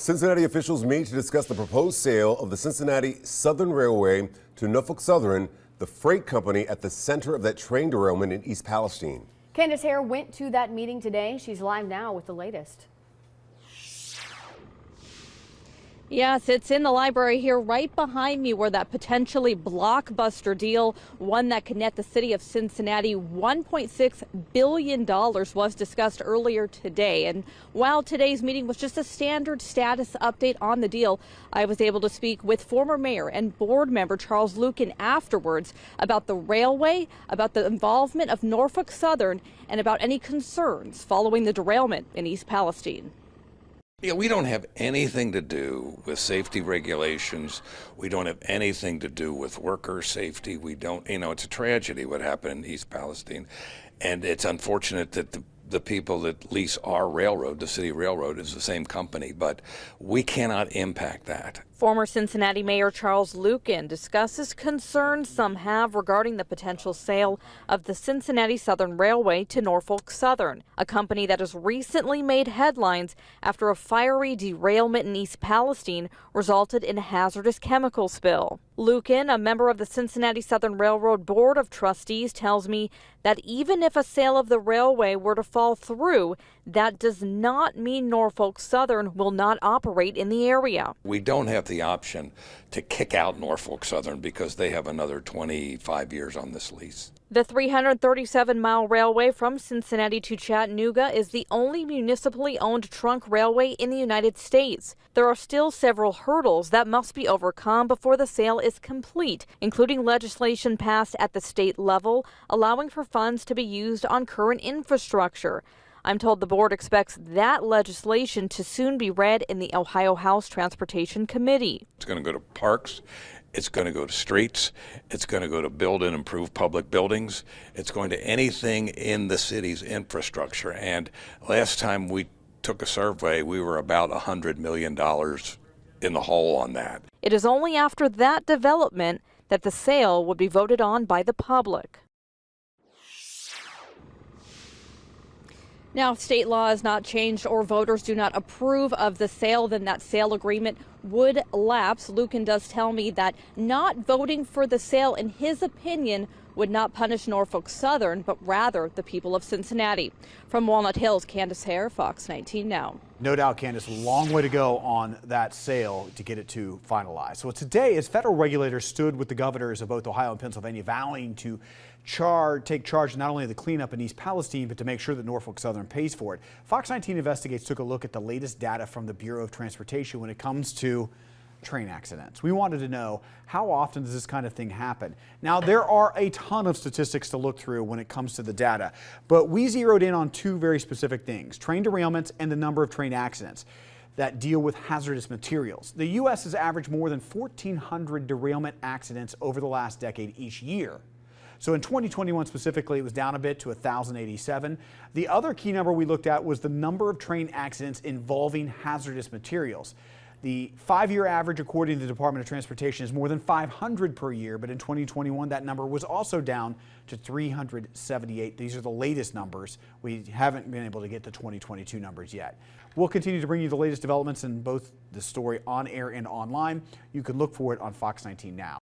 Cincinnati officials meet to discuss the proposed sale of the Cincinnati Southern Railway to Norfolk Southern, the freight company at the center of that train derailment in East Palestine. Candace Hare went to that meeting today. She's live now with the latest. Yes, it's in the library here right behind me where that potentially blockbuster deal, one that could net the city of Cincinnati $1.6 billion, was discussed earlier today. And while today's meeting was just a standard status update on the deal, I was able to speak with former mayor and board member Charles Lucan afterwards about the railway, about the involvement of Norfolk Southern, and about any concerns following the derailment in East Palestine. Yeah, we don't have anything to do with safety regulations. We don't have anything to do with worker safety. We don't, it's a tragedy what happened in East Palestine. And it's unfortunate that the people that lease our railroad, the city railroad, is the same company, but we cannot impact that. Former Cincinnati Mayor Charles Lucan discusses concerns some have regarding the potential sale of the Cincinnati Southern Railway to Norfolk Southern, a company that has recently made headlines after a fiery derailment in East Palestine resulted in a hazardous chemical spill. Lucan, a member of the Cincinnati Southern Railroad Board of Trustees, tells me that even if a sale of the railway were to fall through, that does not mean Norfolk Southern will not operate in the area. We don't have the option to kick out Norfolk Southern because they have another 25 years on this lease. The 337-mile railway from Cincinnati to Chattanooga is the only municipally owned trunk railway in the United States. There are still several hurdles that must be overcome before the sale is complete, including legislation passed at the state level, allowing for funds to be used on current infrastructure. I'm told the board expects that legislation to soon be read in the Ohio House Transportation Committee. It's going to go to parks. It's going to go to streets. It's going to go to build and improve public buildings. It's going to anything in the city's infrastructure. And last time we took a survey, we were about $100 million in the hole on that. It is only after that development that the sale would be voted on by the public. Now, if state law is not changed or voters do not approve of the sale, then that sale agreement would lapse. Lucan does tell me that not voting for the sale, in his opinion, would not punish Norfolk Southern, but rather the people of Cincinnati. From Walnut Hills, Candace Hare, Fox 19 Now. No doubt, Candace, a long way to go on that sale to get it to finalize. So today, as federal regulators stood with the governors of both Ohio and Pennsylvania, vowing to take charge not only of the cleanup in East Palestine, but to make sure that Norfolk Southern pays for it. Fox 19 Investigates took a look at the latest data from the Bureau of Transportation when it comes to train accidents. We wanted to know, how often does this kind of thing happen? Now, there are a ton of statistics to look through when it comes to the data, but we zeroed in on two very specific things: train derailments and the number of train accidents that deal with hazardous materials. The U.S. has averaged more than 1,400 derailment accidents over the last decade each year. So in 2021 specifically, it was down a bit to 1,087. The other key number we looked at was the number of train accidents involving hazardous materials. The 5-year average, according to the Department of Transportation, is more than 500 per year, but in 2021, that number was also down to 378. These are the latest numbers. We haven't been able to get the 2022 numbers yet. We'll continue to bring you the latest developments in both the story on air and online. You can look for it on Fox 19 Now.